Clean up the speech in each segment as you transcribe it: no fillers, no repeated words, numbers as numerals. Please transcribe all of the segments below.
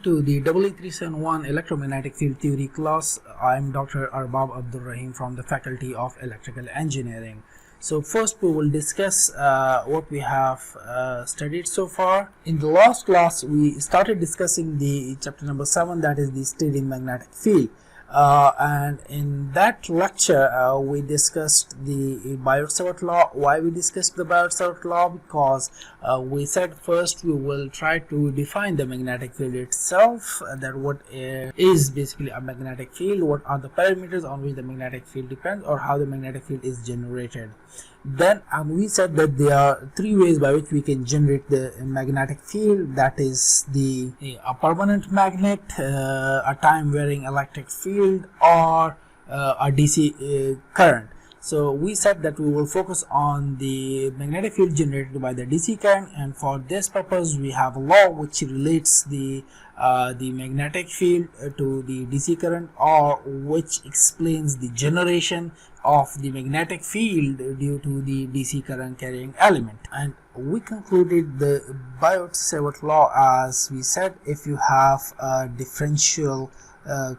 to the EE-371 electromagnetic field theory class. I'm Dr. Arbab Abdul Rahim from the Faculty of Electrical Engineering. So first we will discuss what we have studied so far. In the last class we started discussing the chapter number 7, that is the steady magnetic field. And in that lecture we discussed the Biot-Savart Law. Why we discussed the Biot-Savart Law? Because we said first we will try to define the magnetic field itself, that what is basically a magnetic field, what are the parameters on which the magnetic field depends, or how the magnetic field is generated. Then we said that there are three ways by which we can generate the magnetic field, that is a permanent magnet, a time varying electric field, or a DC current. So we said that we will focus on the magnetic field generated by the DC current, and for this purpose we have a law which relates the magnetic field to the DC current, or which explains the generation of the magnetic field due to the DC current carrying element. And we concluded the Biot-Savart Law as we said, if you have a differential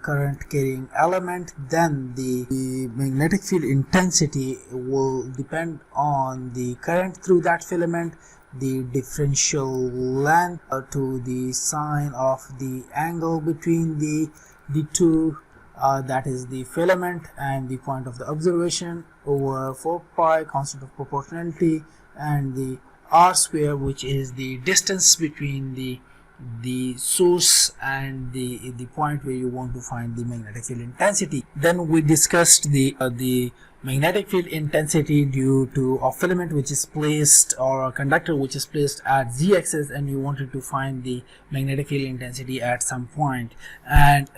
current carrying element, then the magnetic field intensity will depend on the current through that filament, the differential length to the sine of the angle between the two, that is the filament, and the point of the observation, over 4 pi constant of proportionality, and the r square, which is the distance between the source and the point where you want to find the magnetic field intensity. Then we discussed the magnetic field intensity due to a filament which is placed, or a conductor which is placed at z-axis, and you wanted to find the magnetic field intensity at some point. And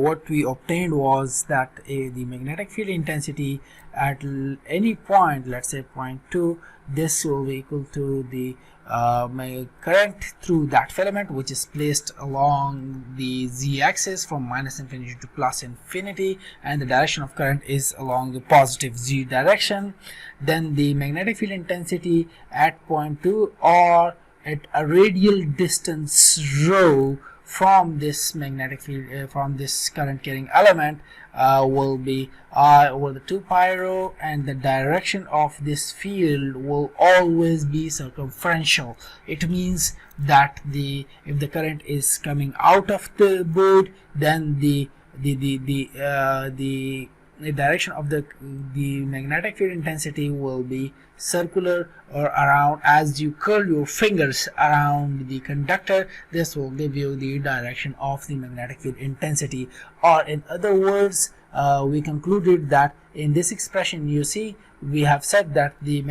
what we obtained was that the magnetic field intensity at any point, let's say point 2, this will be equal to the current through that filament which is placed along the z-axis from minus infinity to plus infinity, and the direction of current is along the positive z direction. Then the magnetic field intensity at point 2, or at a radial distance rho from this magnetic field, from this current carrying element, will be r over the 2 pi rho, and the direction of this field will always be circumferential. It means that if the current is coming out of the board, then the direction of the magnetic field intensity will be circular, or around, as you curl your fingers around the conductor, this will give you the direction of the magnetic field intensity. Or in other words, we concluded that in this expression, you see, we have said that the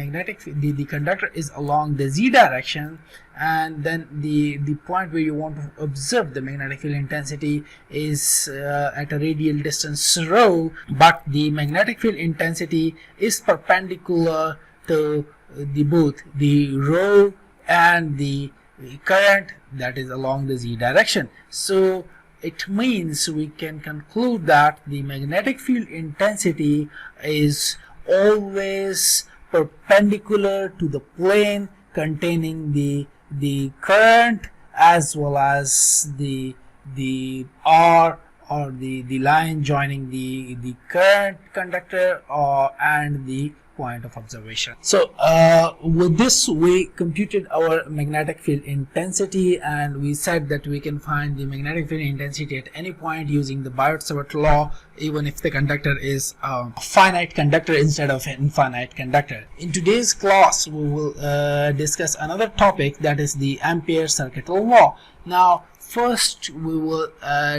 conductor is along the z direction, and then the point where you want to observe the magnetic field intensity is at a radial distance rho, but the magnetic field intensity is perpendicular to both the rho and the current that is along the z direction. So it means we can conclude that the magnetic field intensity is always perpendicular to the plane containing the current, as well as the r, or the line joining the current conductor, and the point of observation. So with this we computed our magnetic field intensity, and we said that we can find the magnetic field intensity at any point using the Biot-Savart Law, even if the conductor is a finite conductor instead of an infinite conductor. In today's class we will discuss another topic, that is the Ampere circuit law. Now first we will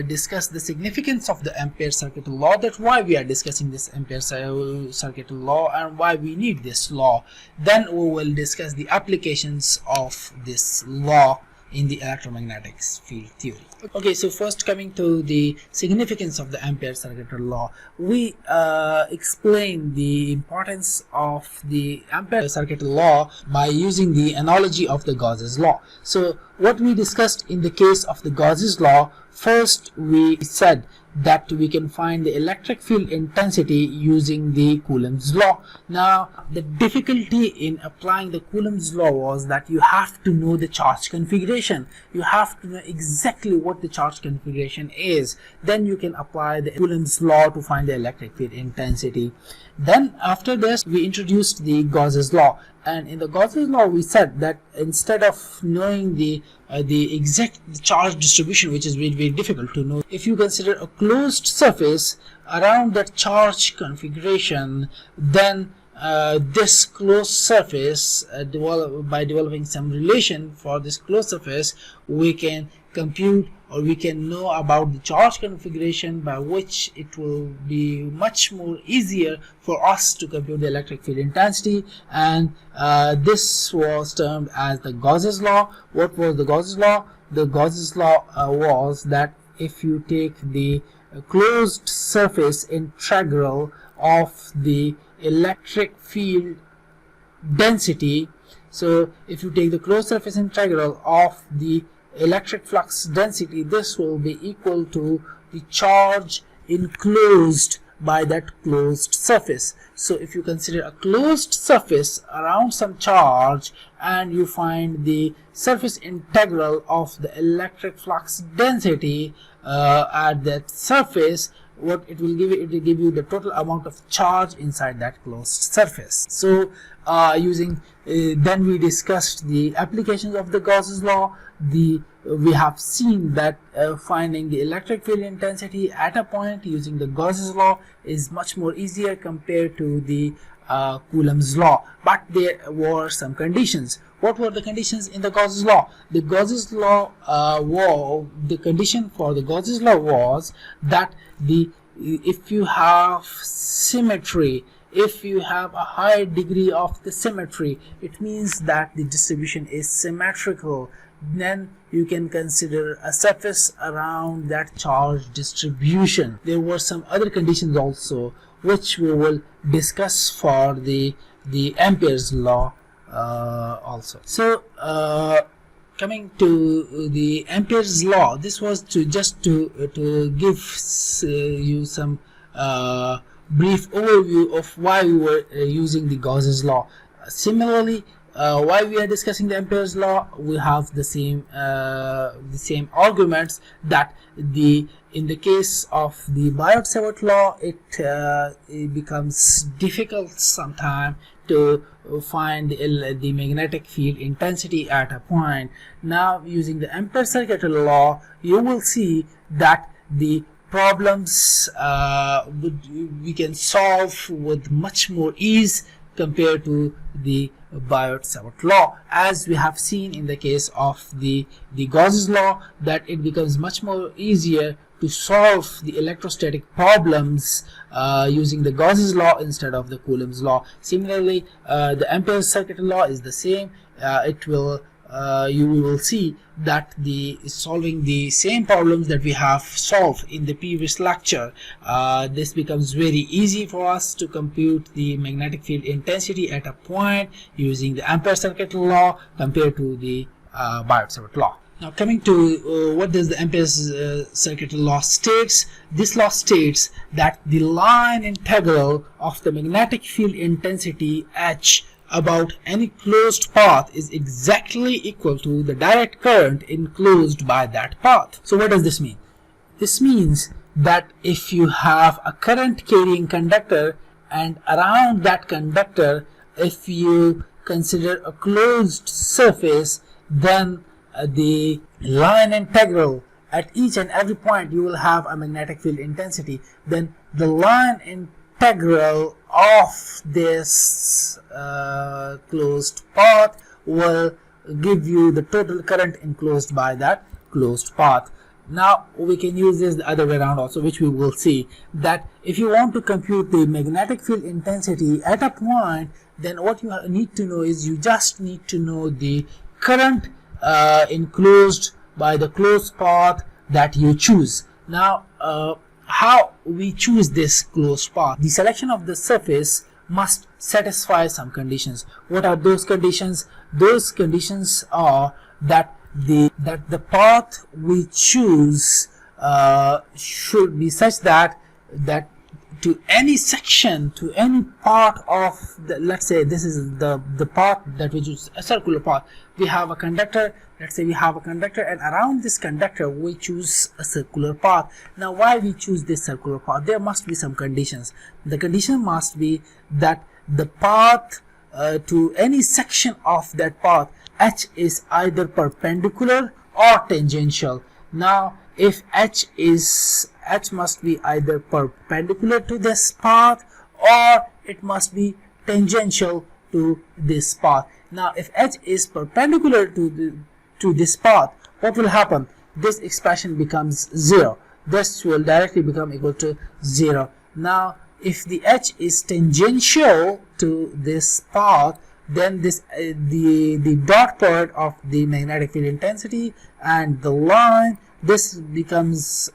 discuss the significance of the Ampere circuit law, that why we are discussing this Ampere circuit law and why we need this law. Then we will discuss the applications of this law in the electromagnetic field theory. Okay, so first coming to the significance of the Ampere circuit law, we explain the importance of the Ampere circuit law by using the analogy of the Gauss's law. So what we discussed in the case of the Gauss's law, First, we said that we can find the electric field intensity using the Coulomb's law. Now, the difficulty in applying the Coulomb's law was that you have to know the charge configuration. You have to know exactly what the charge configuration is. Then you can apply the Coulomb's law to find the electric field intensity. Then after this, we introduced the Gauss's law. And in the Gauss's law, we said that instead of knowing the exact charge distribution, which is very difficult to know, if you consider a closed surface around that charge configuration, then this closed surface, by developing some relation for this closed surface, we can compute, or we can know about the charge configuration, by which it will be much more easier for us to compute the electric field intensity. And this was termed as the Gauss's law. What was the Gauss's law? The Gauss's law was that if you take the closed surface integral of the electric field density, so if you take the closed surface integral of the electric flux density, this will be equal to the charge enclosed by that closed surface. So if you consider a closed surface around some charge and you find the surface integral of the electric flux density at that surface, what it will give you, it will give you the total amount of charge inside that closed surface. So then we discussed the applications of the Gauss's law. We have seen that finding the electric field intensity at a point using the Gauss's law is much more easier compared to the Coulomb's law. But there were some conditions. What were the conditions in the Gauss's law? The Gauss's law the condition for the Gauss's law was that if you have symmetry, if you have a high degree of the symmetry, it means that the distribution is symmetrical. Then you can consider a surface around that charge distribution. There were some other conditions also, which we will discuss for the Ampere's law also. So coming to the Ampere's law, this was to give you some brief overview of why we were using the Gauss's law. Similarly, while we are discussing the Ampere's law, we have the same arguments that in the case of the Biot-Savart law, it becomes difficult sometimes to find the magnetic field intensity at a point. Now, using the Ampere circuitry law, you will see that the problems we can solve with much more ease compared to the Biot-Savart law, as we have seen in the case of the Gauss's law, that it becomes much more easier to solve the electrostatic problems using the Gauss's law instead of the Coulomb's law. Similarly, the Ampere circuitry law is the same. You will see that solving the same problems that we have solved in the previous lecture, this becomes very easy for us to compute the magnetic field intensity at a point using the Ampere circuitry law compared to the Biot-Savart law. Now, coming to what does the Ampere circuitry law states? This law states that the line integral of the magnetic field intensity H about any closed path is exactly equal to the direct current enclosed by that path. So what does this mean? This means that if you have a current carrying conductor, and around that conductor, if you consider a closed surface, then the line integral at each and every point you will have a magnetic field intensity. Then the line integral of this closed path will give you the total current enclosed by that closed path. Now we can use this the other way around also, which we will see, that if you want to compute the magnetic field intensity at a point, then what you need to know is you just need to know the current enclosed by the closed path that you choose. Now how we choose this closed path? The selection of the surface must satisfy some conditions. What are those conditions? Those conditions are that the path we choose should be such that to any section, to any part of the, let's say this is the part that which is a circular part. We have a conductor, let's say we have a conductor, and around this conductor we choose a circular path. Now why we choose this circular path? There must be some conditions. The condition must be that the path to any section of that path, h is either perpendicular or tangential. Now if h must be either perpendicular to this path or it must be tangential to this path. Now if h is perpendicular to this path, what will happen? This expression becomes 0. This will directly become equal to 0. Now if the h is tangential to this path, then this the dot product of the magnetic field intensity and the line, this becomes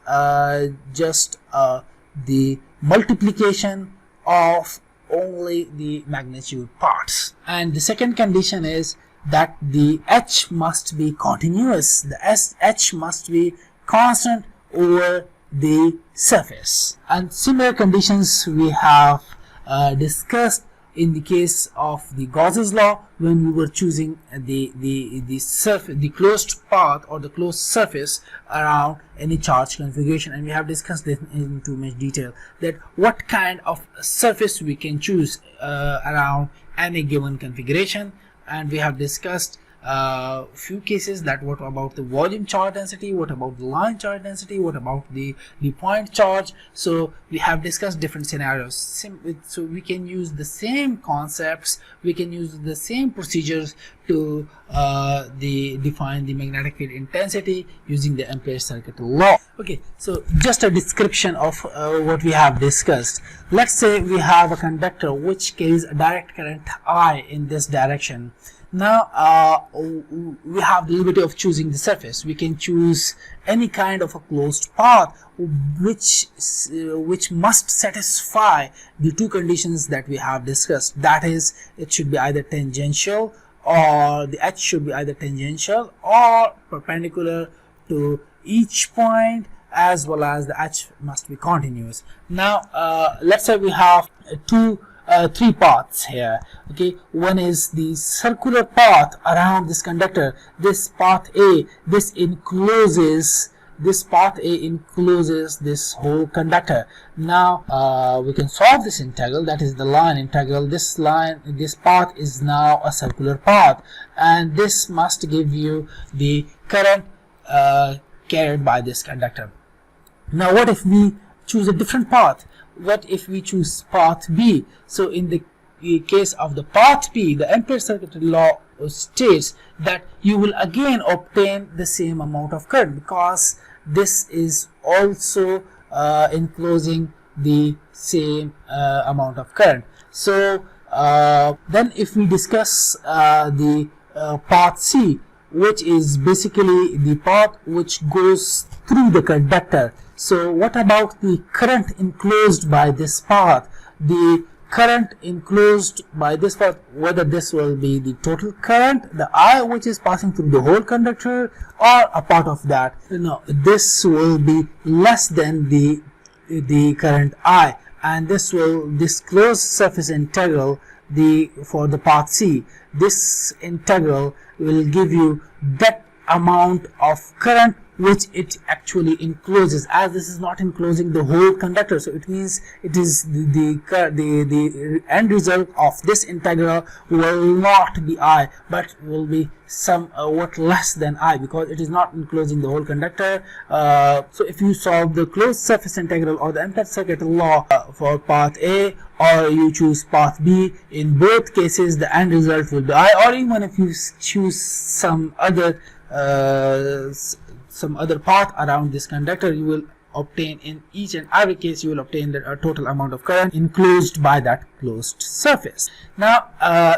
just the multiplication of only the magnitude parts. And the second condition is that the h must be continuous. The h must be constant over the surface. And similar conditions we have discussed in the case of the Gauss's law, when we were choosing the closed path or the closed surface around any charge configuration, and we have discussed this in too much detail, that what kind of surface we can choose around any given configuration. And we have discussed few cases, that what about the volume charge density, what about the line charge density, what about the point charge. So we have discussed different scenarios, so we can use the same concepts, we can use the same procedures to define the magnetic field intensity using the Ampere-Circuit law. Okay, so just a description of what we have discussed. Let's say we have a conductor which carries a direct current I in this direction. Now we have the liberty of choosing the surface. We can choose any kind of a closed path which must satisfy the two conditions that we have discussed. That is, it should be either tangential, or the h should be either tangential or perpendicular to each point, as well as the h must be continuous. Now let's say we have three paths here. Okay, one is the circular path around this conductor. This path A, this path A encloses this whole conductor. Now we can solve this integral, that is the line integral. This path is now a circular path, and this must give you the current carried by this conductor. Now what if we choose a different path? What if we choose path B? So in the case of the path B, the Ampere-Circuit law states that you will again obtain the same amount of current, because this is also enclosing the same amount of current. So then if we discuss the path C, which is basically the path which goes through the conductor. So what about the current enclosed by this path? The current enclosed by this path, whether this will be the total current, the I which is passing through the whole conductor, or a part of that. No, this will be less than the current I, and this closed surface integral for the path C, this integral will give you that amount of current which it actually encloses, as this is not enclosing the whole conductor. So it means it is the end result of this integral will not be I, but will be somewhat less than I, because it is not enclosing the whole conductor. So if you solve the closed surface integral or the Ampere-Circuit law for path A, or you choose path B, in both cases the end result will be I, or even if you choose some other path around this conductor, you will obtain, in each and every case you will obtain the total amount of current enclosed by that closed surface. Now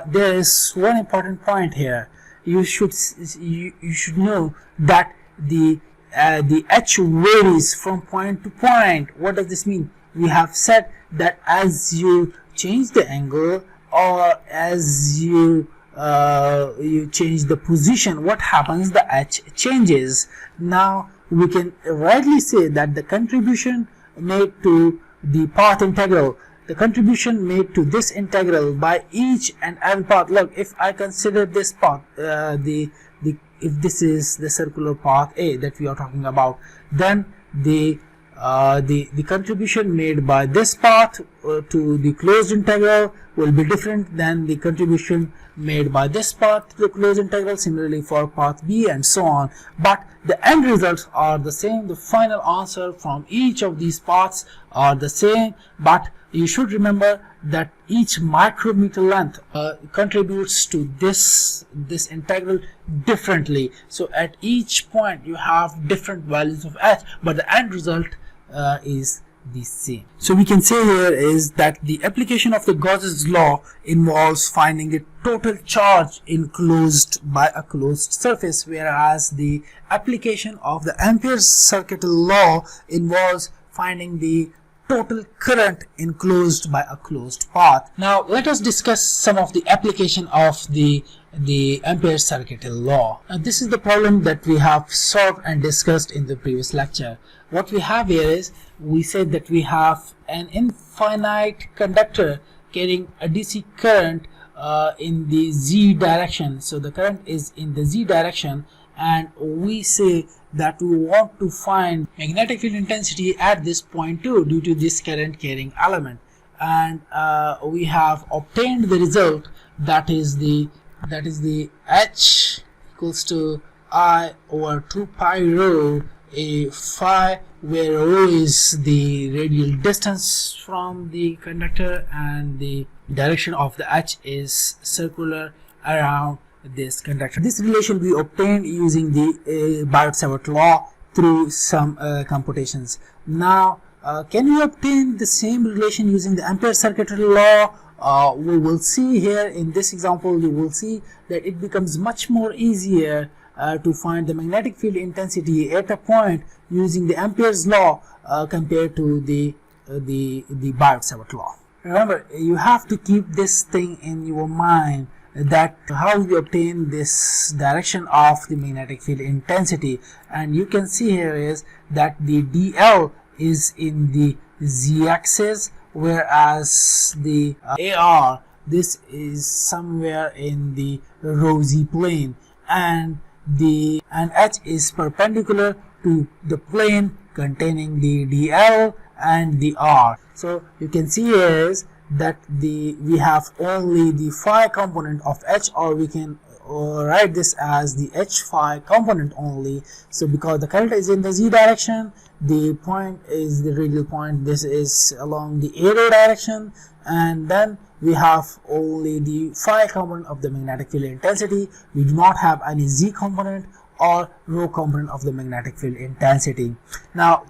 there is one important point here. You should know that the h varies from point to point. What does this mean? We have said that as you change the angle, or as you change the position, what happens? The h changes. Now we can rightly say that the contribution made to the path integral, the contribution made to this integral by each and every path. Look, if I consider this path, if this is the circular path A that we are talking about, then the contribution made by this path to the closed integral will be different than the contribution made by this path to the closed integral, similarly for path B, and so on. But the end results are the same. The final answer from each of these paths are the same, but you should remember that each micrometer length contributes to this integral differently. So at each point you have different values of h, but the end result is the same. So we can say here is that the application of the Gauss's law involves finding the total charge enclosed by a closed surface, whereas the application of the Ampere's circuit law involves finding the total current enclosed by a closed path. Now let us discuss some of the application of the Ampere's circuit law. This is the problem that we have solved and discussed in the previous lecture. What we have here is, we said that we have an infinite conductor carrying a DC current in the z direction. So the current is in the z direction, and we say that we want to find magnetic field intensity at this point too, due to this current carrying element, and we have obtained the result, that is the H equals to I over 2 pi rho a phi, where rho is the radial distance from the conductor and the direction of the H is circular around this conductor. This relation we obtained using the Biot-Savart law through some computations. Now can we obtain the same relation using the Ampere circuit law? We will see here in this example, you will see that it becomes much more easier to find the magnetic field intensity at a point using the Ampere's law compared to the Biot-Savart law. Remember, you have to keep this thing in your mind, that how you obtain this direction of the magnetic field intensity. And you can see here is that the dl is in the z-axis, whereas the AR, this is somewhere in the rho z plane, and H is perpendicular to the plane containing the dl and the r. So you can see here is that we have only the phi component of H, or we can write this as the H phi component only. So because the current is in the z direction, the point is the radial point, this is along the arrow direction, and then we have only the phi component of the magnetic field intensity. We do not have any z component or rho component of the magnetic field intensity. Now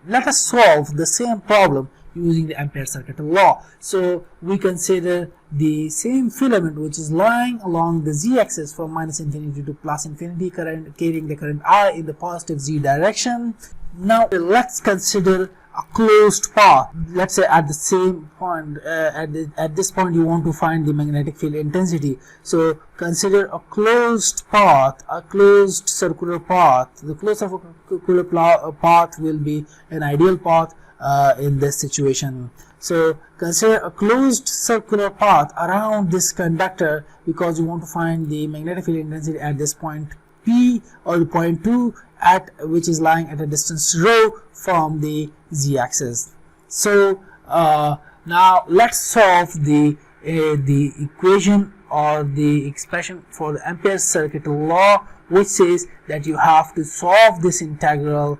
let us solve the same problem using the Ampere circuit law. So we consider the same filament which is lying along the z-axis from minus infinity to plus infinity, current carrying the current I in the positive z direction. Now let's consider a closed path. Let's say at the same point, at this point you want to find the magnetic field intensity. So consider a closed path, a closed circular path. The closed circular path will be an ideal path in this situation. So consider a closed circular path around this conductor, because you want to find the magnetic field intensity at this point P, or the point 2 at which is lying at a distance rho from the z-axis. So now let's solve the equation or the expression for the Ampere circuit law, which says that you have to solve this integral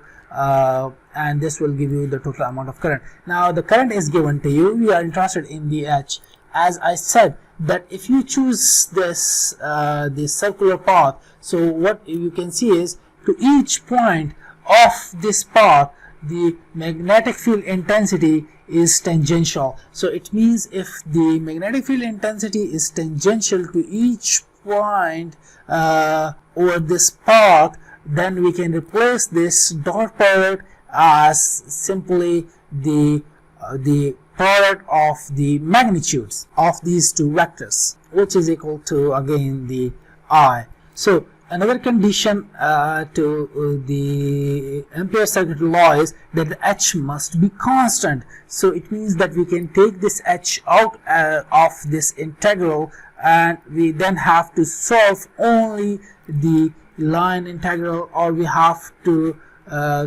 and this will give you the total amount of current. Now the current is given to you, we are interested in the H. As I said, that if you choose this circular path, so what you can see is, to each point of this path the magnetic field intensity is tangential. So it means if the magnetic field intensity is tangential to each point over this path, then we can replace this dot product as simply the product of the magnitudes of these two vectors, which is equal to again the I. So another condition to the Ampere circuit law is that the h must be constant. So it means that we can take this h out of this integral, and we then have to solve only the line integral, or we have to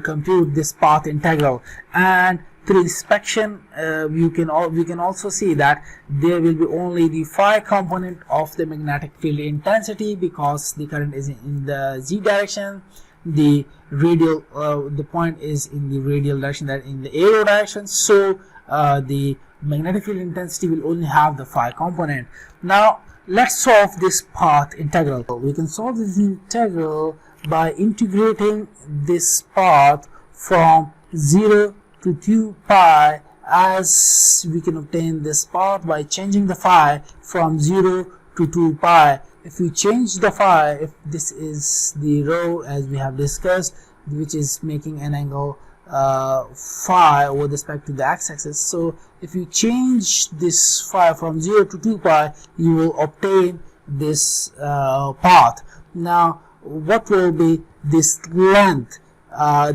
compute this path integral. And through inspection we can also see that there will be only the phi component of the magnetic field intensity, because the current is in the z direction, the radial the point is in the radial direction, that in the arrow direction. So the magnetic field intensity will only have the phi component. Now let's solve this path integral. We can solve this integral by integrating this path from 0 to 2 pi, as we can obtain this path by changing the phi from 0 to 2 pi. If we change the phi, if this is the rho as we have discussed, which is making an angle phi with respect to the x-axis, so if you change this phi from 0 to 2 pi, you will obtain this path. Now what will be this length?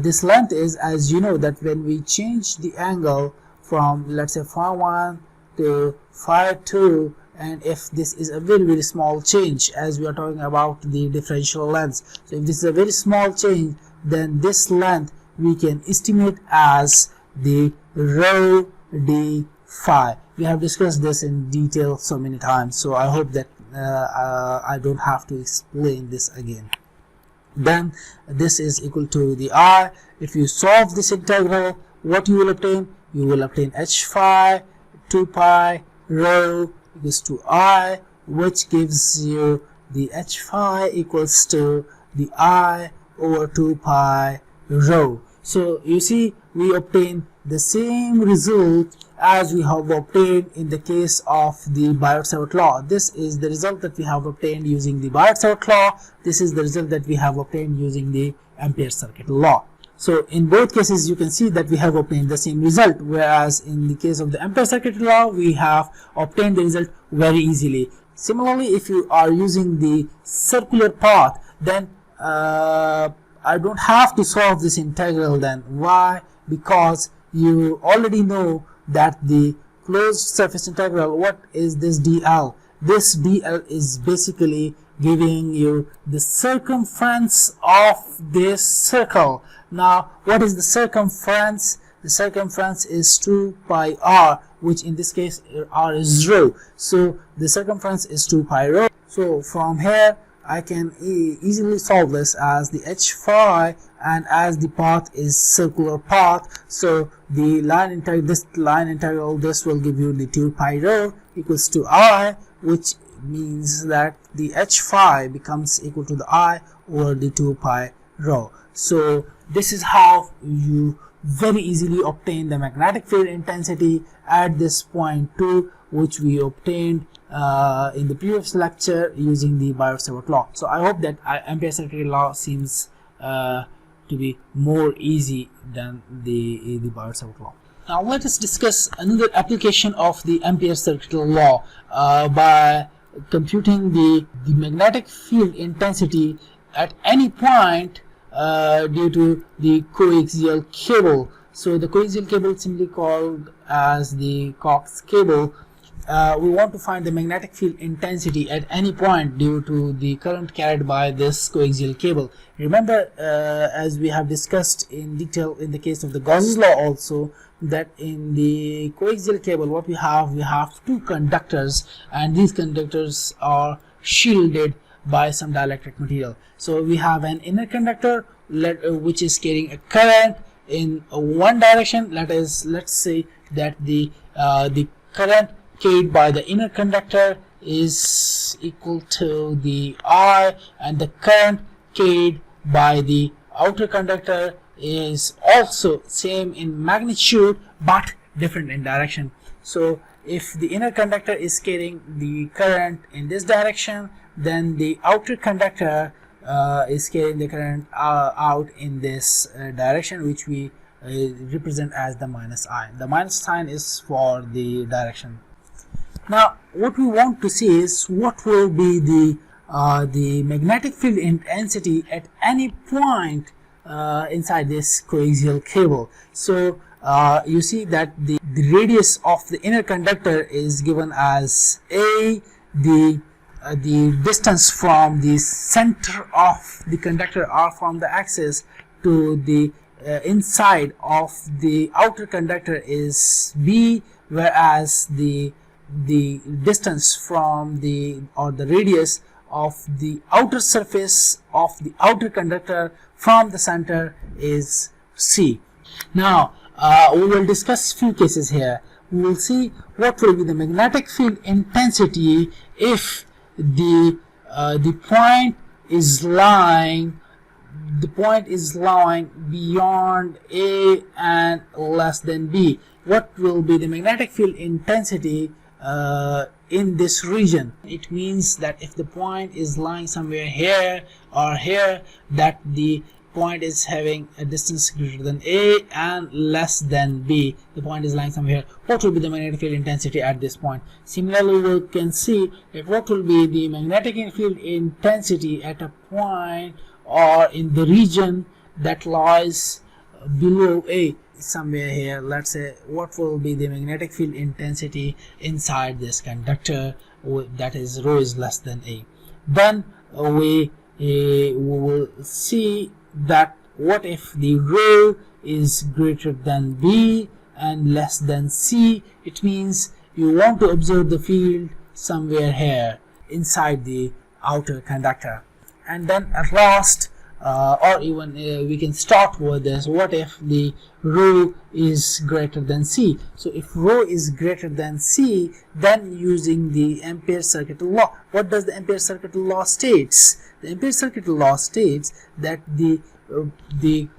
This length is, as you know, that when we change the angle from, let's say, phi 1 to phi 2, and if this is a very, very small change, as we are talking about the differential lengths, so if this is a very small change, then this length we can estimate as the rho d phi. We have discussed this in detail so many times, so I hope that I don't have to explain this again. Then this is equal to the I. If you solve this integral, what you will obtain? You will obtain h phi 2 pi rho equals to I, which gives you the h phi equals to the I over 2 pi rho. So you see, we obtain the same result as we have obtained in the case of the Biot-Savart law. This is the result that we have obtained using the Biot-Savart law. This is the result that we have obtained using the Ampere circuit law. So in both cases you can see that we have obtained the same result, whereas in the case of the Ampere circuit law we have obtained the result very easily. Similarly, if you are using the circular path, then I don't have to solve this integral then. Why? Because you already know that the closed surface integral, what is this dl? This dl is basically giving you the circumference of this circle. Now what is the circumference? The circumference is 2 pi r, which in this case r is rho. So the circumference is 2 pi rho. So from here I can easily solve this as the h phi, and as the path is circular path, so the line integral, this will give you the 2 pi rho equals to I, which means that the h phi becomes equal to the I over the 2 pi rho. So this is how you very easily obtain the magnetic field intensity at this point 2, which we obtained in the previous lecture using the Biot-Savart law. So I hope that Ampere circuit law seems to be more easy than the Biot-Savart law. Now let us discuss another application of the Ampere circuit law by computing the magnetic field intensity at any point due to the coaxial cable. So the coaxial cable is simply called as the Cox cable. We want to find the magnetic field intensity at any point due to the current carried by this coaxial cable. Remember, as we have discussed in detail in the case of the Gauss's law also, that in the coaxial cable what we have two conductors, and these conductors are shielded by some dielectric material. So we have an inner conductor which is carrying a current in one direction. Let's say that the current carried by the inner conductor is equal to the I, and the current carried by the outer conductor is also same in magnitude but different in direction. So if the inner conductor is carrying the current in this direction, then the outer conductor is carrying the current out in this direction, which we represent as the minus I. The minus sign is for the direction. Now what we want to see is what will be the the magnetic field intensity at any point inside this coaxial cable. So you see that the radius of the inner conductor is given as A, the distance from the center of the conductor or from the axis to the inside of the outer conductor is B, whereas the distance from the radius of the outer surface of the outer conductor from the center is C. Now we will discuss few cases here. We will see what will be the magnetic field intensity if the point is lying beyond A and less than B. What will be the magnetic field intensity in this region? It means that if the point is lying somewhere here or here, that the point is having a distance greater than A and less than B. The point is lying somewhere. What will be the magnetic field intensity at this point? Similarly, we can see that what will be the magnetic field intensity at a point or in the region that lies below A, somewhere here. Let's say what will be the magnetic field intensity inside this conductor, that is rho is less than A. Then we will see that what if the rho is greater than B and less than C. It means you want to observe the field somewhere here inside the outer conductor. And then at last, or even we can start with this, what if the rho is greater than C? So if rho is greater than C, then using the Ampere-Circuit law, what does the Ampere-Circuit law states? The Ampere-Circuit law states that the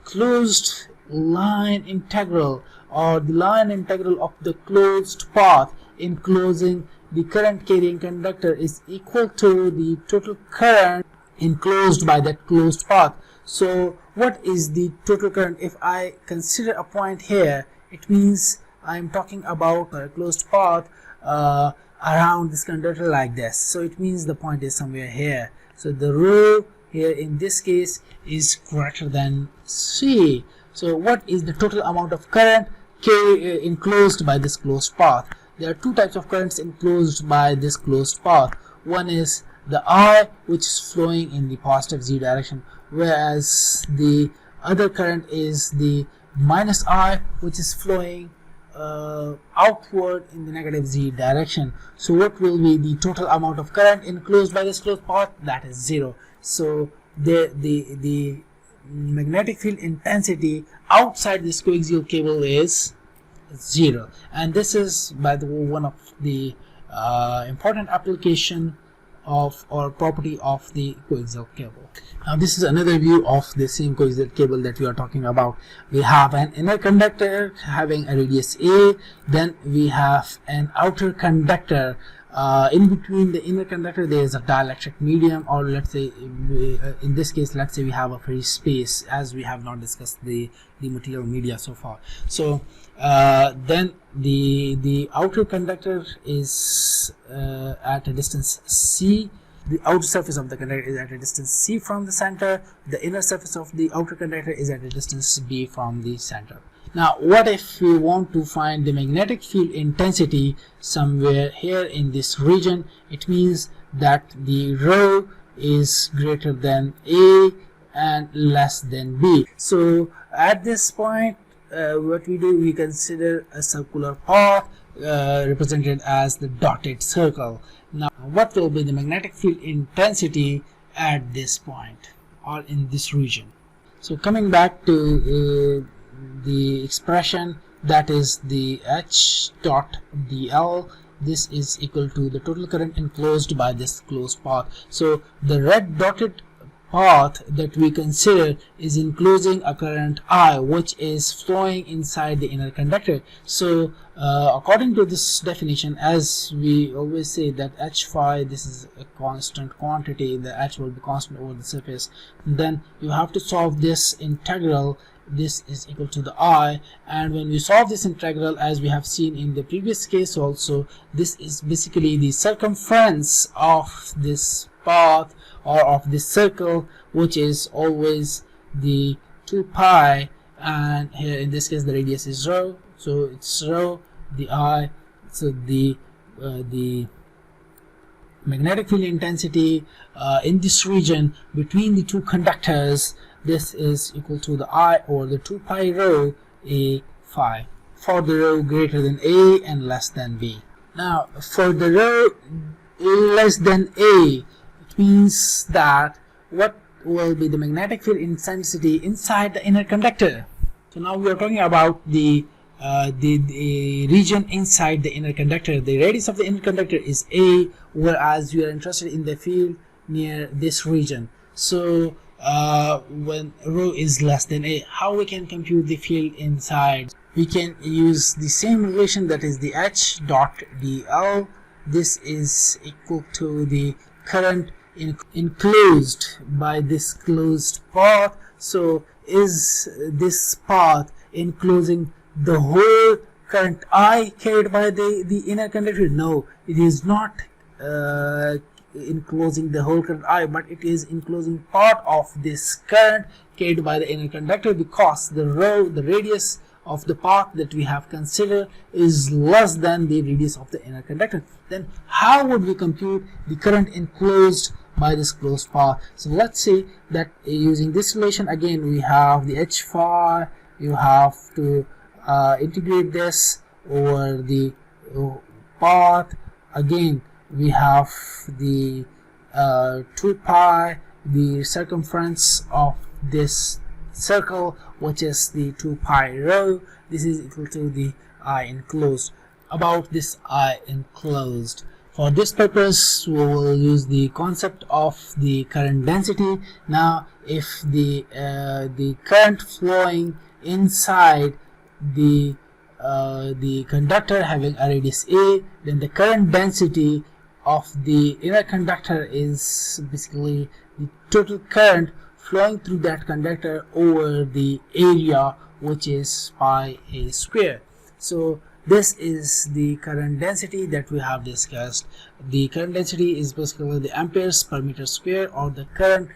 closed line integral, or the line integral of the closed path enclosing the current carrying conductor, is equal to the total current enclosed by that closed path. So what is the total current? If I consider a point here, it means I am talking about a closed path around this conductor like this. So it means the point is somewhere here. So the rho here in this case is greater than C. So what is the total amount of current enclosed by this closed path? There are two types of currents enclosed by this closed path. One is the I, which is flowing in the positive Z direction, whereas the other current is the minus I, which is flowing outward in the negative Z direction. So what will be the total amount of current enclosed by this closed path? That is 0. So the magnetic field intensity outside this coaxial cable is 0. And this is, by the way, one of the important application of or property of the coaxial cable. Now this is another view of the same coaxial cable that we are talking about. We have an inner conductor having a radius A, then we have an outer conductor. In between the inner conductor there is a dielectric medium, or let's say in this case, let's say we have a free space, as we have not discussed the material media so far. So then the outer conductor is at a distance C. The outer surface of the conductor is at a distance C from the center. The inner surface of the outer conductor is at a distance B from the center. Now what if we want to find the magnetic field intensity somewhere here in this region? It means that the rho is greater than A and less than B. So at this point, what we do, we consider a circular path represented as the dotted circle. Now what will be the magnetic field intensity at this point or in this region? So coming back to the expression, that is the H dot dl, this is equal to the total current enclosed by this closed path. So the red dotted path that we consider is enclosing a current I, which is flowing inside the inner conductor. So according to this definition, as we always say that H phi, this is a constant quantity, the H will be constant over the surface, then you have to solve this integral. This is equal to the I, and when we solve this integral, as we have seen in the previous case also, this is basically the circumference of this path or of this circle, which is always the 2 pi, and here in this case the radius is rho, so it's rho the I. So the magnetic field intensity in this region between the two conductors, this is equal to the I over the 2 pi rho A phi for the rho greater than A and less than B. Now for the rho less than A, it means that what will be the magnetic field intensity inside the inner conductor. So now we are talking about the region inside the inner conductor. The radius of the inner conductor is A, whereas we are interested in the field near this region. So when rho is less than A, how we can compute the field inside? We can use the same relation, that is the H dot dl. This is equal to the current enclosed by this closed path. So is this path enclosing the whole current I carried by the inner conductor? No, it is not enclosing the whole current I, but it is enclosing part of this current carried by the inner conductor, because the radius of the path that we have considered is less than the radius of the inner conductor. Then how would we compute the current enclosed by this closed path? So let's say that using this relation, again we have the H phi, you have to integrate this over the path. Again we have the 2 pi, the circumference of this circle, which is the 2 pi rho. This is equal to the I enclosed. About this I enclosed, for this purpose we will use the concept of the current density. Now if the current flowing inside the conductor having a radius A, then the current density of the inner conductor is basically the total current flowing through that conductor over the area, which is pi A square. So this is the current density that we have discussed. The current density is basically the amperes per meter square, or the current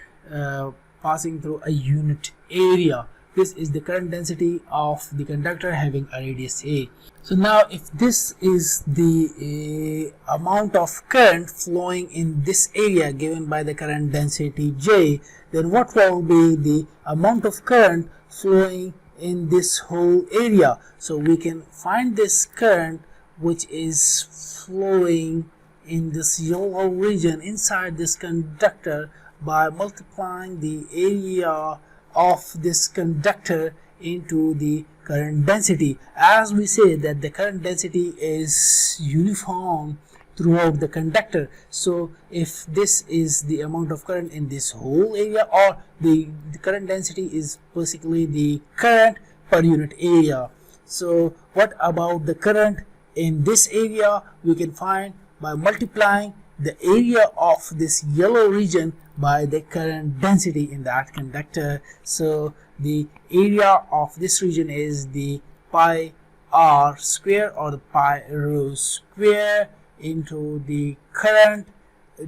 passing through a unit area. This is the current density of the conductor having a radius A. So now if this is the amount of current flowing in this area given by the current density J, then what will be the amount of current flowing in this whole area? So we can find this current which is flowing in this yellow region inside this conductor by multiplying the area of this conductor into the current density. As we say that the current density is uniform throughout the conductor, so if this is the amount of current in this whole area, or the current density is basically the current per unit area. So what about the current in this area? We can find by multiplying the area of this yellow region by the current density in that conductor. So the area of this region is the pi r square, or the pi rho square, into the current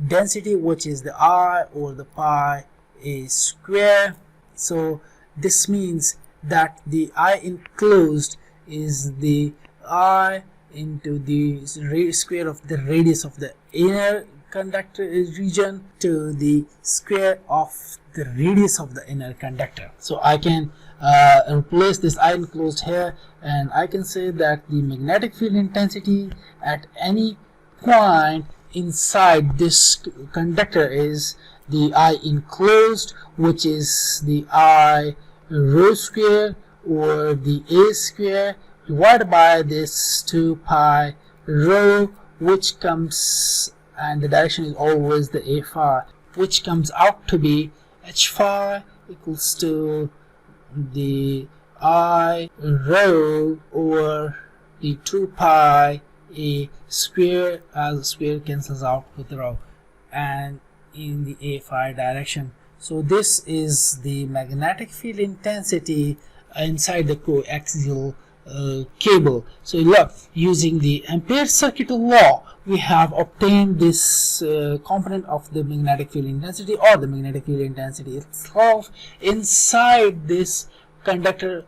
density, which is the I over the pi A square. So this means that the I enclosed is the I into the square of the radius of the inner conductor region to the square of the radius of the inner conductor. So I can replace this I enclosed here, and I can say that the magnetic field intensity at any point inside this conductor is the I enclosed, which is the I rho square or the A square divided by this 2 pi rho, which comes, and the direction is always the A phi, which comes out to be H phi equals to the I rho over the 2 pi A square, as the square cancels out with the rho, and in the A phi direction. So this is the magnetic field intensity inside the coaxial cable. So look, using the Ampere circuit law, we have obtained this component of the magnetic field intensity, or the magnetic field intensity itself, inside this conductor,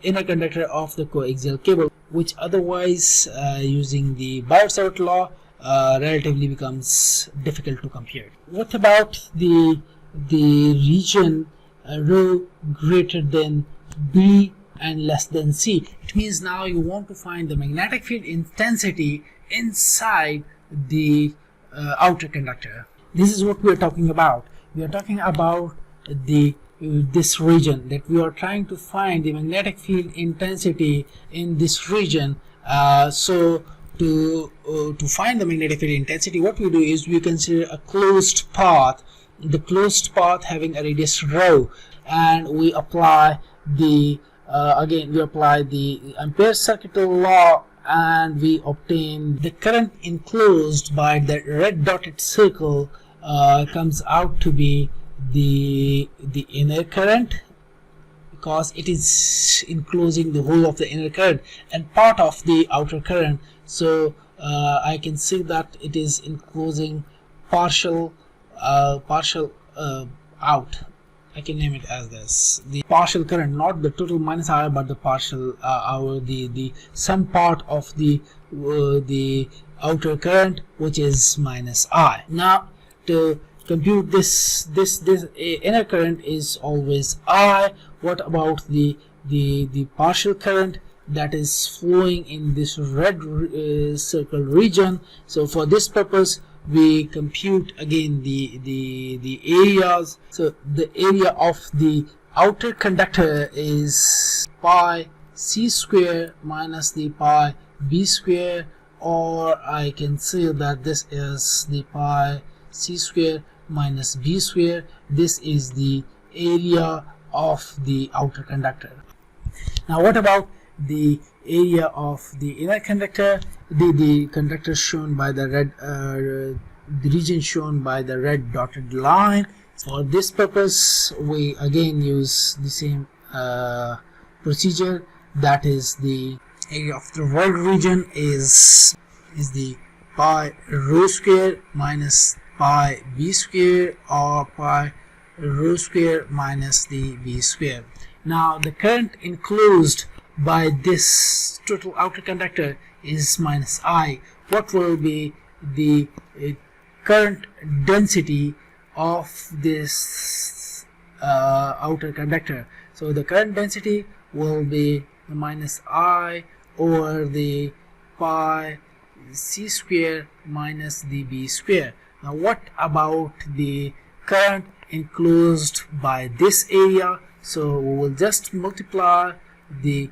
inner conductor of the coaxial cable, which otherwise using the Biot-Savart law relatively becomes difficult to compute. What about the region rho greater than B and less than C? It means now you want to find the magnetic field intensity inside the outer conductor. This is what we are talking about. We are talking about this region, that we are trying to find the magnetic field intensity in this region. So to find the magnetic field intensity, what we do is we consider a closed path, the closed path having a radius rho, and we apply the again we apply the Ampere circuit law, and we obtain the current enclosed by the red dotted circle comes out to be the inner current, because it is enclosing the whole of the inner current and part of the outer current. So I can see that it is enclosing partial out. I can name it as this: the partial current, not the total minus I, but the partial the some part of the outer current, which is minus I. Now to compute this inner current is always I. What about the partial current that is flowing in this red circle region? So for this purpose we compute again the areas. So the area of the outer conductor is pi c square minus the pi b square, or I can say that this is the pi c square minus b square. This is the area of the outer conductor. Now what about the area of the inner conductor? The conductor shown by the red the region shown by the red dotted line. For this purpose we again use the same procedure, that is the area of the red region is the pi rho square minus pi b square, or pi rho square minus the b square. Now the current enclosed by this total outer conductor is minus I. What will be the current density of this outer conductor? So the current density will be minus I over the pi c square minus the b square. Now what about the current enclosed by this area? So we will just multiply the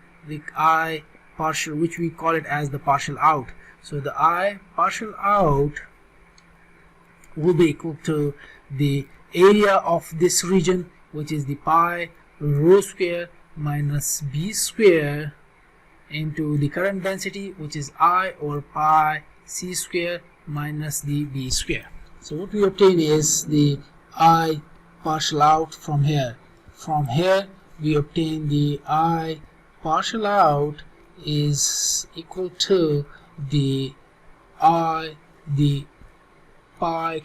I partial, which we call it as the partial out. So the I partial out will be equal to the area of this region, which is the pi rho square minus b square, into the current density, which is I over pi c square minus the b square. So what we obtain is the I partial out from here. From here we obtain the I partial out is equal to the pi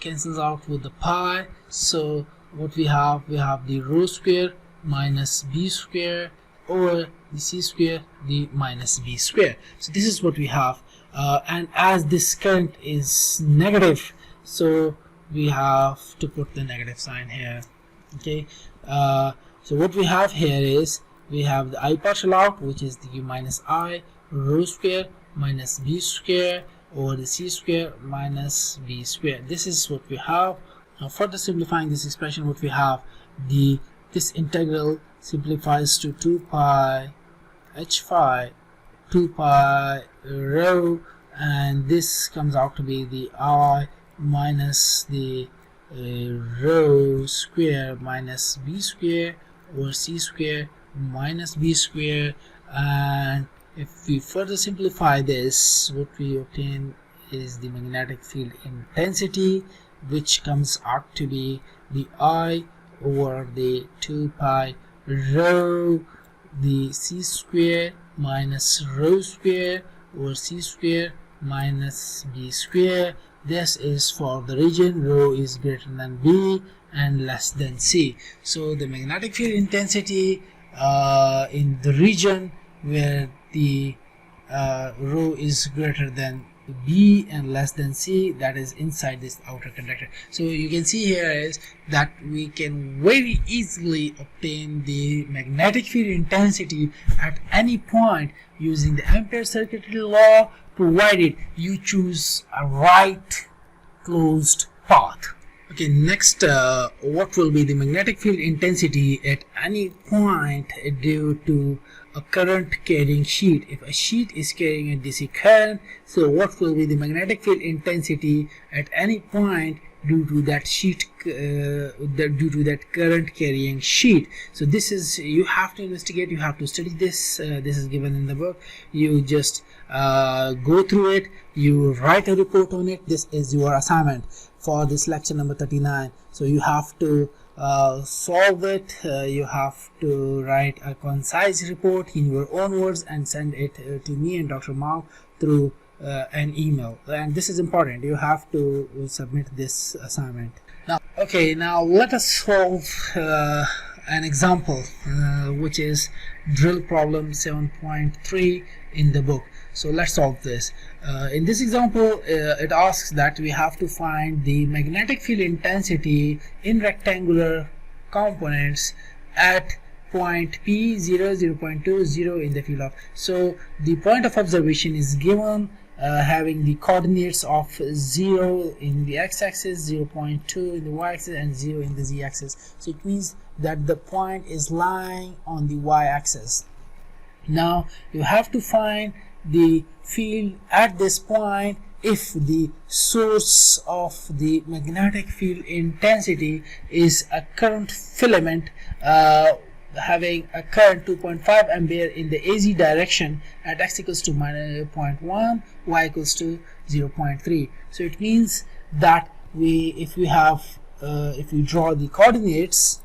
cancels out with the pi. So what we have the rho square minus b square over the c square, the minus b square. So this is what we have, and as this current is negative, so we have to put the negative sign here. Okay, so what we have here is we have the I partial out, which is the minus I rho square minus b square over the c square minus b square. This is what we have. Now further simplifying this expression, what we have, this integral simplifies to 2 pi h phi 2 pi rho, and this comes out to be the I minus the rho square minus b square over c square minus b square. And if we further simplify this, what we obtain is the magnetic field intensity, which comes out to be the I over the 2 pi rho the c square minus rho square over c square minus b square. This is for the region rho is greater than b and less than c. So the magnetic field intensity in the region where the rho is greater than b and less than c, that is inside this outer conductor. So you can see here is that we can very easily obtain the magnetic field intensity at any point using the Ampere circuitry law, provided you choose a right closed path. Okay, next, what will be the magnetic field intensity at any point due to a current carrying sheet? If a sheet is carrying a DC current, so what will be the magnetic field intensity at any point due to that sheet, due to that current carrying sheet? So this is, you have to investigate, you have to study this. This is given in the book. You just go through it, you write a report on it. This is your assignment for this lecture number 39. So you have to solve it. You have to write a concise report in your own words and send it to me and Dr. Mao through an email. And this is important, you have to submit this assignment. Now, okay, now let us solve an example which is drill problem 7.3 in the book. So let's solve this. In this example, it asks that we have to find the magnetic field intensity in rectangular components at point P 0, 0.20 in the field of. So the point of observation is given having the coordinates of 0 in the x-axis, 0.2 in the y-axis, and 0 in the z-axis. So it means that the point is lying on the y-axis. Now you have to find the field at this point if the source of the magnetic field intensity is a current filament having a current 2.5 ampere in the AZ direction at x equals to -0.1, y equals to 0.3. So it means that if we draw the coordinates,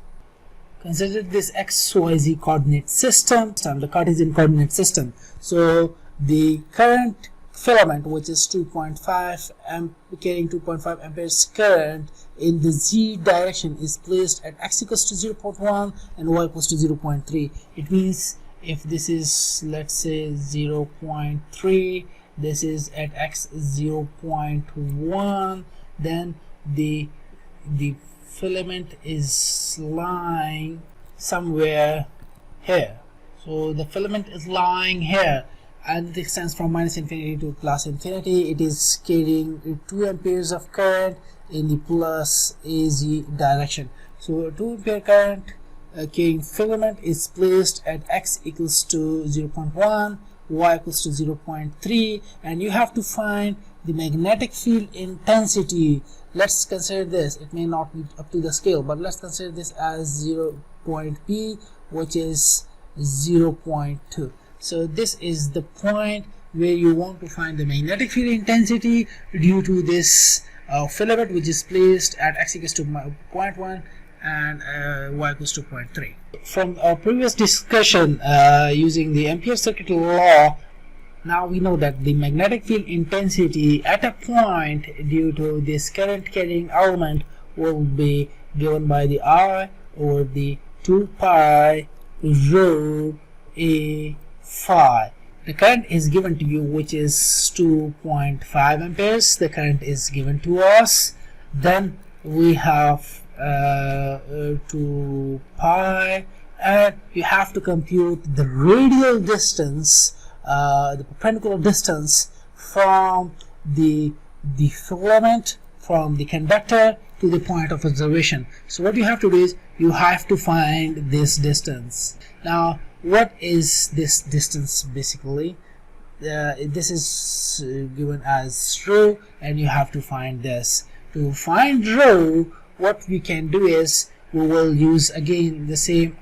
consider this XYZ coordinate system, the Cartesian coordinate system. So the current filament, which is 2.5 carrying 2.5 amperes current in the z direction, is placed at x equals to 0.1 and y equals to 0.3. It means if this is, let's say, 0.3, this is at x 0.1, then the filament is lying somewhere here. So the filament is lying here, and it extends from minus infinity to plus infinity. It is carrying 2 amperes of current in the plus AZ direction. So 2 ampere current carrying filament is placed at x equals to 0.1, y equals to 0.3, and you have to find the magnetic field intensity. Let's consider this, it may not be up to the scale, but let's consider this as 0 point P, which is 0.2. So this is the point where you want to find the magnetic field intensity due to this filament, which is placed at x equals to 0.1 and y equals to 0.3. From our previous discussion using the Ampere circuitry law, now we know that the magnetic field intensity at a point due to this current carrying element will be given by the I over the 2 pi rho A phi. The current is given to you, which is 2.5 amperes. The current is given to us. Then we have 2 pi, and you have to compute the radial distance, the perpendicular distance from the filament, from the conductor to the point of observation. So what you have to do is you have to find this distance. Now what is this distance? Basically this is given as rho, and you have to find this. To find rho, what we can do is we will use again the same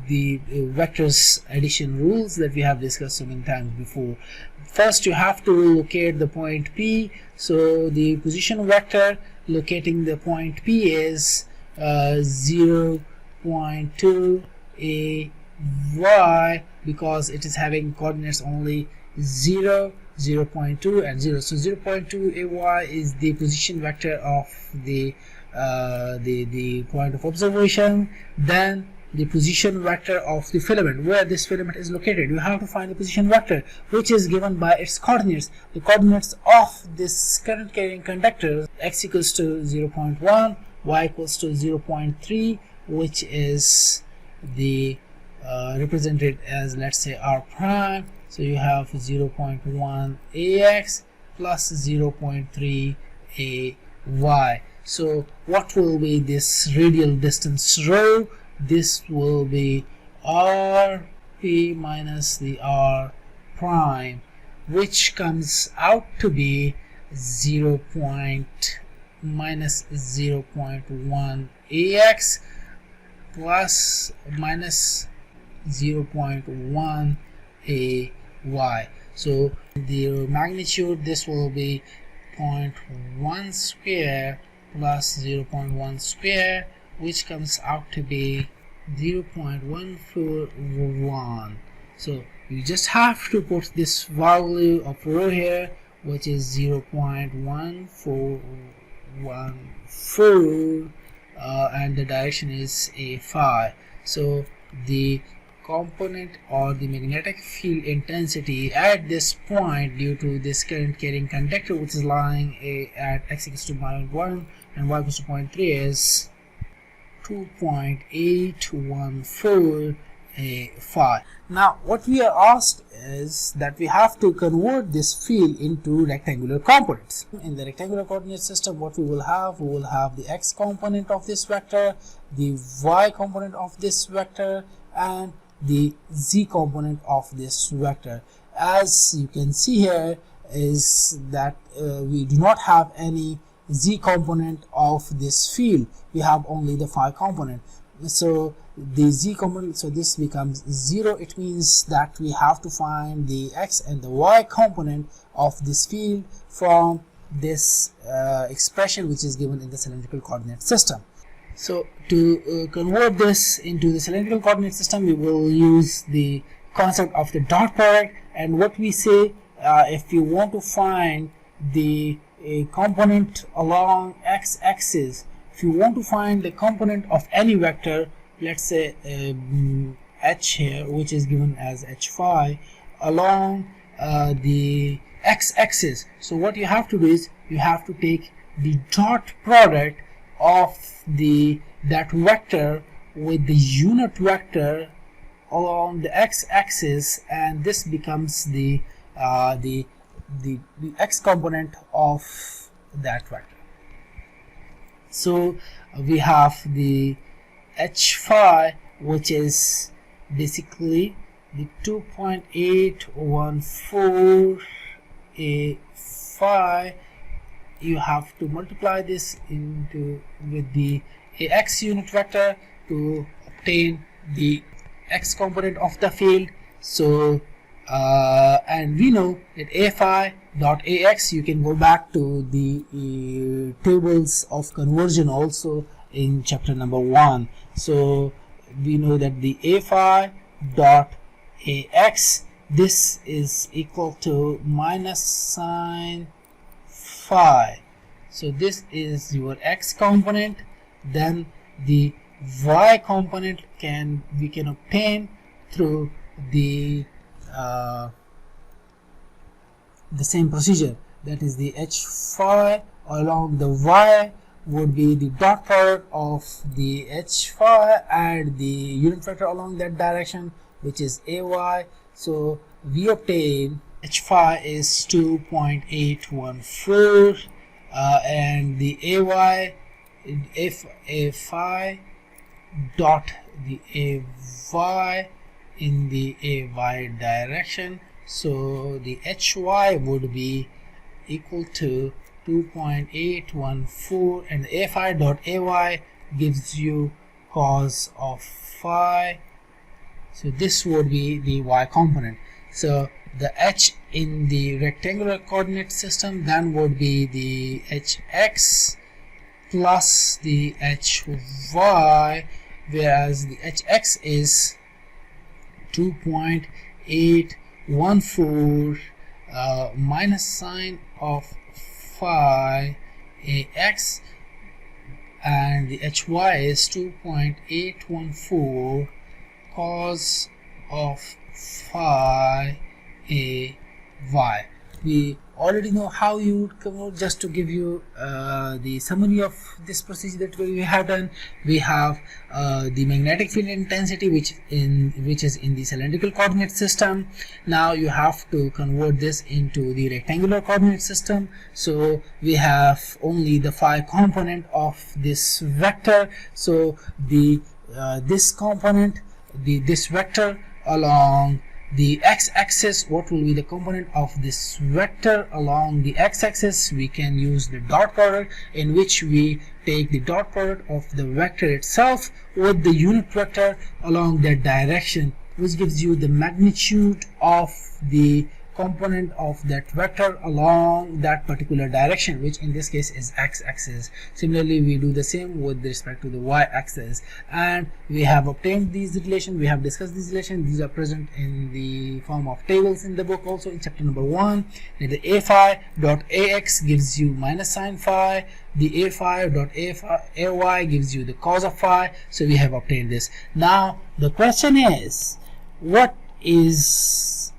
the vectors addition rules that we have discussed so many times before. First you have to locate the point P. So the position vector locating the point P is 0.2 a y, because it is having coordinates only 0, 0.2 and 0. So 0.2 AY is the position vector of the point of observation. Then the position vector of the filament, where this filament is located. You have to find the position vector, which is given by its coordinates. The coordinates of this current carrying conductor, x equals to 0.1, y equals to 0.3, which is the represented as, let's say, r prime. So you have 0.1 ax plus 0.3 ay. So what will be this radial distance rho? This will be rp minus the r prime, which comes out to be minus 0.1 ax plus minus 0.1 ay. So the magnitude, this will be 0.1 square plus 0.1 square, which comes out to be 0.141. So you just have to put this value of rho here, which is 0.1414, and the direction is a phi. So the component or the magnetic field intensity at this point due to this current carrying conductor, which is lying at x equals to -1 and y equals to 0.3, is 2.814 phi. Now what we are asked is that we have to convert this field into rectangular components. In the rectangular coordinate system, what we will have the x component of this vector, the y component of this vector, and the z component of this vector. As you can see here is that we do not have any z component of this field. We have only the phi component. So the z component, so this becomes 0. It means that we have to find the x and the y component of this field from this expression which is given in the cylindrical coordinate system. So to convert this into the cylindrical coordinate system, we will use the concept of the dot product. And what we say, if you want to find the component along x-axis, if you want to find the component of any vector, let's say h here, which is given as h phi, along the x-axis, so what you have to do is you have to take the dot product of that vector with the unit vector along the x-axis, and this becomes the x component of that vector. So we have the h phi, which is basically the 2.814 a phi. You have to multiply this with the ax unit vector to obtain the x component of the field. So and we know that a phi dot ax, you can go back to the tables of conversion also in chapter number 1. So we know that the a phi dot ax, this is equal to minus sine phi. So this is your x component. Then the y component we can obtain through the same procedure. That is, the h phi along the y would be the dot product of the h phi and the unit vector along that direction, which is ay. So we obtain h phi is 2.814 and the ay, if a phi dot the ay in the ay direction, so the hy would be equal to 2.814, and a phi dot ay gives you cos of phi. So this would be the y component. So the h in the rectangular coordinate system then would be the hx plus the hy, whereas the hx is 2.814 minus sine of phi ax, and the hy is 2.814 cos of phi a y. We already know how you would convert. Just to give you the summary of this procedure that we have done, we have the magnetic field intensity which is in the cylindrical coordinate system. Now you have to convert this into the rectangular coordinate system. So we have only the phi component of this vector. So the this component, this vector along the x-axis, what will be the component of this vector along the x-axis? We can use the dot product, in which we take the dot product of the vector itself with the unit vector along that direction, which gives you the magnitude of the component of that vector along that particular direction, which in this case is x-axis. Similarly, we do the same with respect to the y-axis, and we have obtained these relations. We have discussed these relations. These are present in the form of tables in the book, also in chapter number 1. The a phi dot ax gives you minus sine phi, the a phi dot ay gives you the cos of phi. So we have obtained this. Now the question is, what is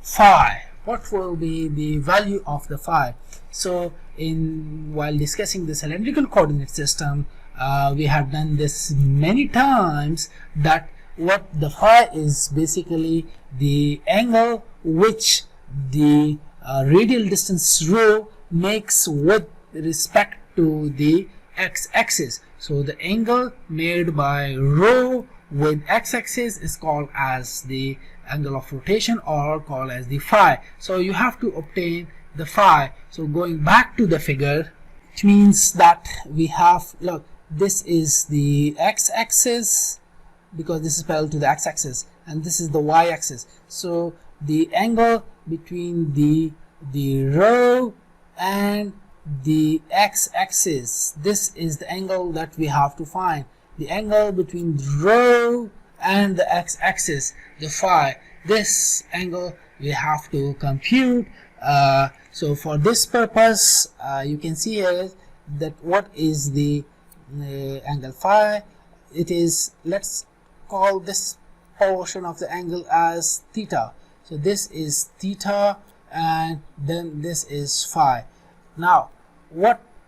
phi? What will be the value of the phi? So while discussing the cylindrical coordinate system, we have done this many times, that what the phi is basically the angle which the radial distance rho makes with respect to the x-axis. So the angle made by rho with x-axis is called as the angle of rotation, or called as the phi. So you have to obtain the phi. So going back to the figure, which means that we have, look, this is the x-axis because this is parallel to the x-axis, and this is the y-axis. So the angle between the rho and the x-axis, this is the angle that we have to find. The angle between rho and the x-axis, the phi, this angle we have to compute. So for this purpose, you can see here that what is the angle phi. It is, let's call this portion of the angle as theta. So this is theta, and then this is phi. Now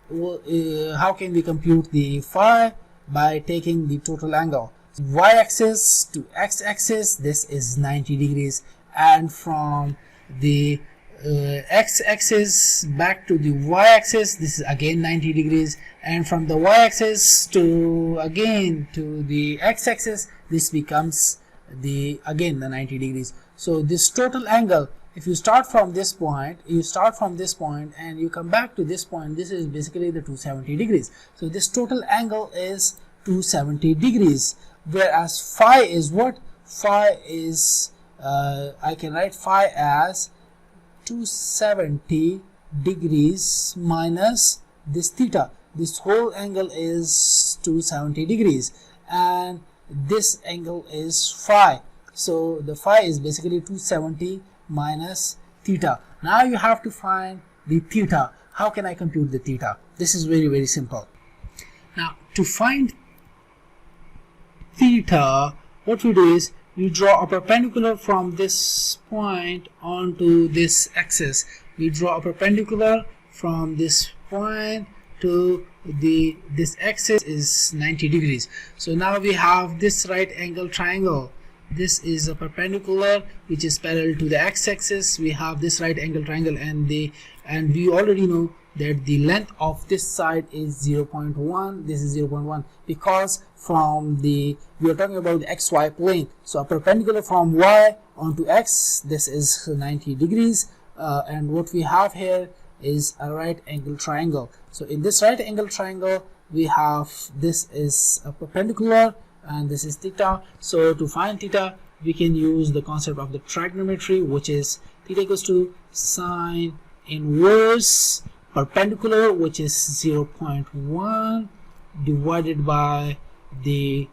how can we compute the phi? By taking the total angle, y-axis to x-axis, this is 90 degrees, and from the x-axis back to the y-axis, this is again 90 degrees, and from the y-axis to again to the x-axis, this becomes again the 90 degrees. So this total angle, if you start from this point, and you come back to this point, this is basically the 270 degrees. So this total angle is 270 degrees, whereas phi is what? Phi is, I can write phi as 270 degrees minus this theta. This whole angle is 270 degrees, and this angle is phi. So the phi is basically 270 minus theta. Now you have to find the theta. How can I compute the theta? This is very, very simple. Now to find theta, what we do is we draw a perpendicular from this point onto this axis. We draw a perpendicular from this point to this axis is 90 degrees. So now we have this right angle triangle. This is a perpendicular which is parallel to the x-axis. We have this right angle triangle, and we already know that the length of this side is 0.1. This is 0.1 because we are talking about the xy plane. So a perpendicular from y onto x, this is 90 degrees, and what we have here is a right angle triangle. So in this right angle triangle, we have, this is a perpendicular and this is theta. So to find theta, we can use the concept of the trigonometry, which is theta equals to sine inverse perpendicular, which is 0.1 divided by the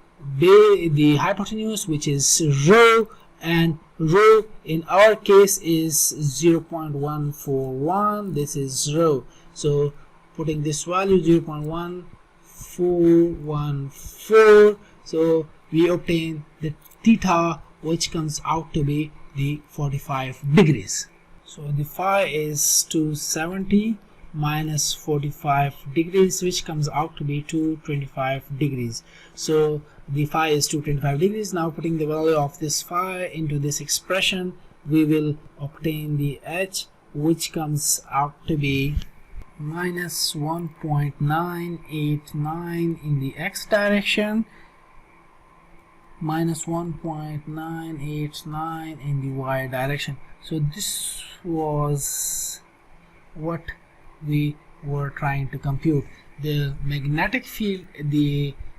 hypotenuse, which is rho, and rho in our case is 0.141. This is rho, so putting this value 0.1414, so we obtain the theta, which comes out to be the 45 degrees. So the phi is 270 minus 45 degrees, which comes out to be 225 degrees. So the phi is 225 degrees. Now putting the value of this phi into this expression, we will obtain the h, which comes out to be minus 1.989 in the x direction, minus 1.989 in the y direction. So this was what we were trying to compute. The magnetic field,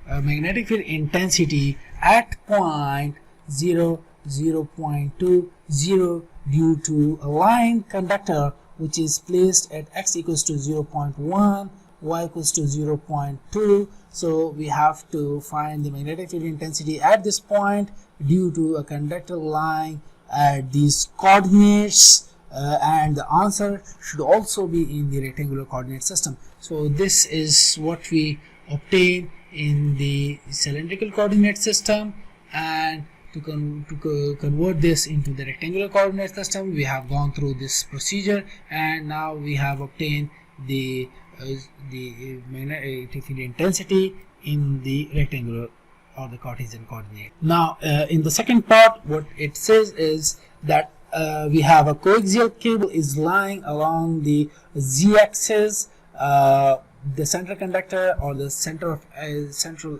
magnetic field intensity at point 0.20 due to a line conductor which is placed at x equals to 0.1, y equals to 0.2. So we have to find the magnetic field intensity at this point due to a conductor lying at these coordinates, and the answer should also be in the rectangular coordinate system. So this is what we obtain in the cylindrical coordinate system, and to convert this into the rectangular coordinate system, we have gone through this procedure, and now we have obtained the magnetic field intensity in the rectangular or the Cartesian coordinate. Now in the second part, what it says is that we have a coaxial cable is lying along the z-axis. The central conductor or the central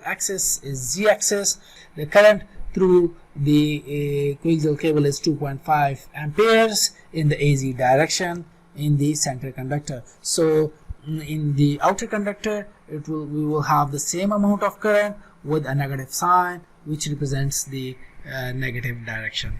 axis is z-axis. The current through the coaxial cable is 2.5 amperes in the AZ direction in the central conductor. So in the outer conductor, we will have the same amount of current with a negative sign, which represents the negative direction.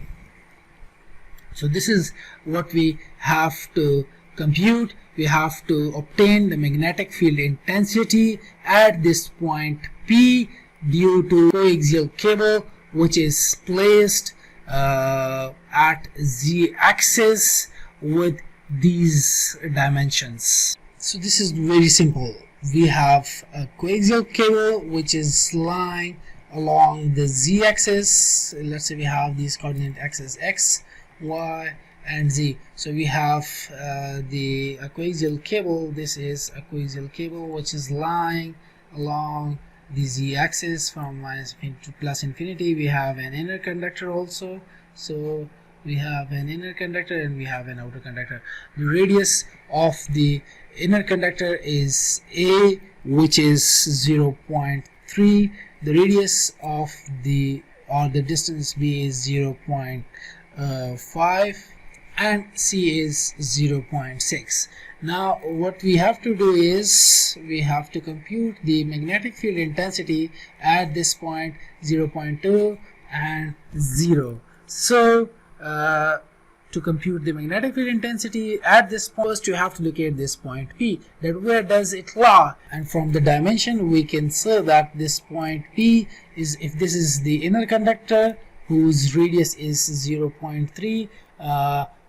So this is what we have to compute. We have to obtain the magnetic field intensity at this point P due to coaxial cable, which is placed at z-axis with these dimensions. So this is very simple. We have a coaxial cable which is lying along the z-axis. Let's say we have these coordinate axes x, y, and z. So we have the coaxial cable. This is a coaxial cable which is lying along the z-axis from minus infinity to plus infinity. We have an inner conductor also. So we have an inner conductor and we have an outer conductor. The radius of the inner conductor is A, which is 0.3. The radius of the distance B is 0.5 and C is 0.6. Now what we have to do is we have to compute the magnetic field intensity at this point 0.2 and 0. So to compute the magnetic field intensity at this point, first you have to locate this point P, that where does it lie, and from the dimension we can say that this point P is, if this is the inner conductor whose radius is 0.3,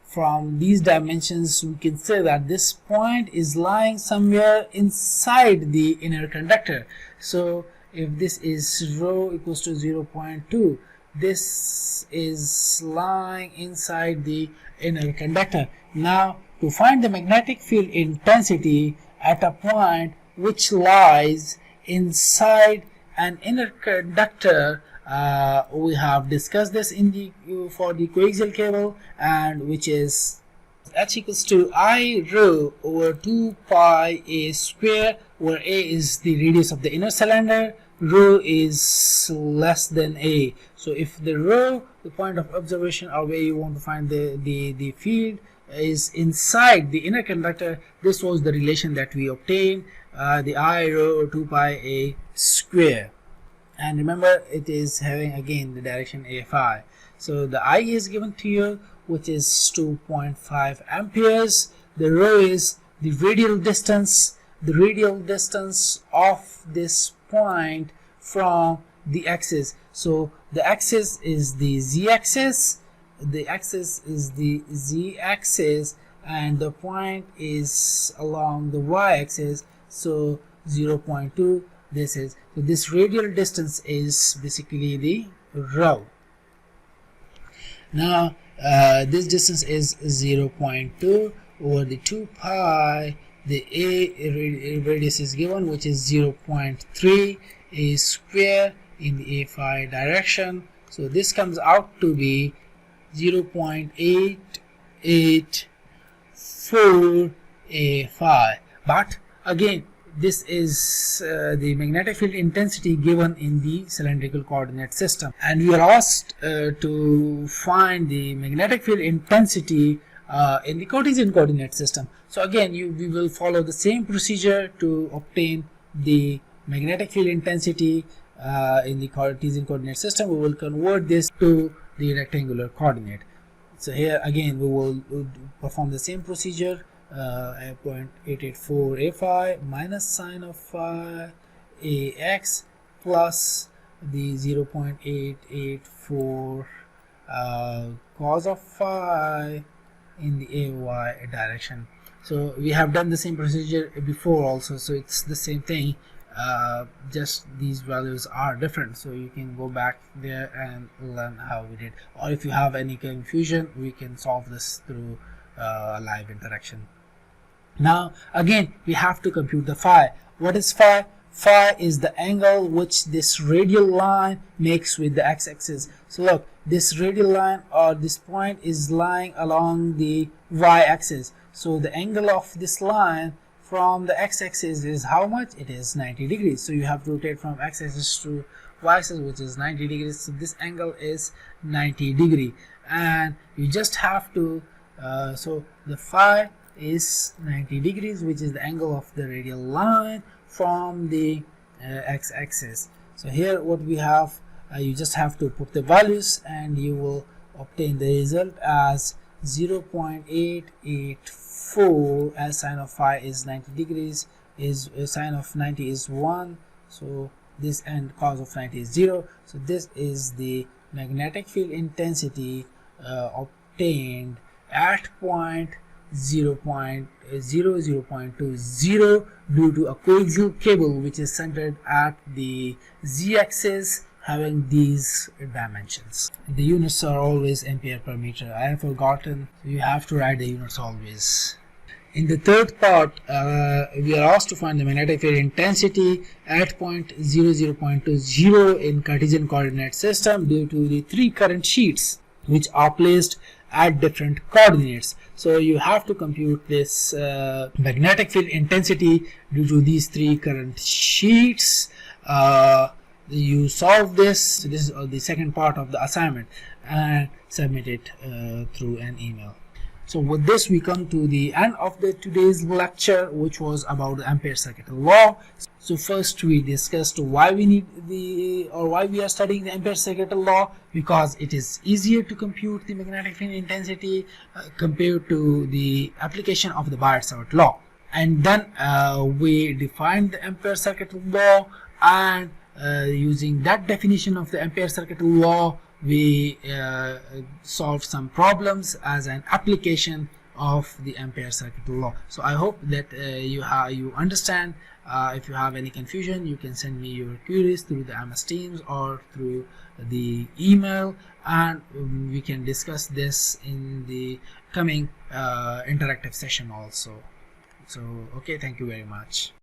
from these dimensions we can say that this point is lying somewhere inside the inner conductor. So if this is rho equals to 0.2, this is lying inside the inner conductor. Now to find the magnetic field intensity at a point which lies inside an inner conductor, we have discussed this in the for the coaxial cable, and which is H equals to I rho over 2 pi a square, where a is the radius of the inner cylinder, rho is less than a. So if the rho, the point of observation or where you want to find the field, is inside the inner conductor, this was the relation that we obtained, the I rho or 2 pi a square. And remember, it is having again the direction AFI. So the I is given to you, which is 2.5 amperes. The rho is the radial distance of this point from the axis. So the axis is the z-axis the axis is the z-axis and the point is along the y-axis, so 0.2. This radial distance is basically the rho. Now this distance is 0.2 over the 2 pi. The a radius is given, which is 0.3 a square in the a phi direction. So this comes out to be 0.884 a phi. But again, this is the magnetic field intensity given in the cylindrical coordinate system, and we are asked to find the magnetic field intensity in the Cartesian coordinate system. So again, we will follow the same procedure to obtain the magnetic field intensity in the Cartesian coordinate system. We will convert this to the rectangular coordinate. So here again we will perform the same procedure. 0.884 a phi minus sine of phi ax plus the 0.884 cos of phi in the ay direction. So we have done the same procedure before also, so it's the same thing, just these values are different. So you can go back there and learn how we did, or if you have any confusion, we can solve this through a live interaction. Now again, we have to compute the phi. What is phi? Phi is the angle which this radial line makes with the x-axis. So look, this radial line or this point is lying along the y-axis. So the angle of this line from the x-axis is how much? It is 90 degrees. So you have to rotate from x-axis to y-axis, which is 90 degrees. So this angle is 90 degree, and you just have to so the phi is 90 degrees, which is the angle of the radial line from the x-axis. So here what we have, you just have to put the values and you will obtain the result as 0.884, as sine of phi is 90 degrees, is sine of 90 is 1, so this, and cos of 90 is 0. So this is the magnetic field intensity obtained at point 0.20 due to a coaxial cable which is centered at the z-axis having these dimensions. The units are always ampere per meter. I have forgotten, you have to write the units always. In the third part, we are asked to find the magnetic field intensity at point 00.20 in Cartesian coordinate system due to the 3 current sheets which are placed at different coordinates. So you have to compute this magnetic field intensity due to these 3 current sheets. You solve this. This is the second part of the assignment, and submit it through an email. So with this, we come to the end of today's lecture, which was about the Ampere-Circuital law. So first we discussed why we need why we are studying the Ampere-Circuital law, because it is easier to compute the magnetic field intensity compared to the application of the Biot-Savart law. And then we defined the Ampere-Circuital law, and using that definition of the Ampere-Circuital law, we solved some problems as an application of the Ampere-Circuital law. So I hope that you understand. If you have any confusion, you can send me your queries through the MS Teams or through the email, and we can discuss this in the coming interactive session also. So okay, thank you very much.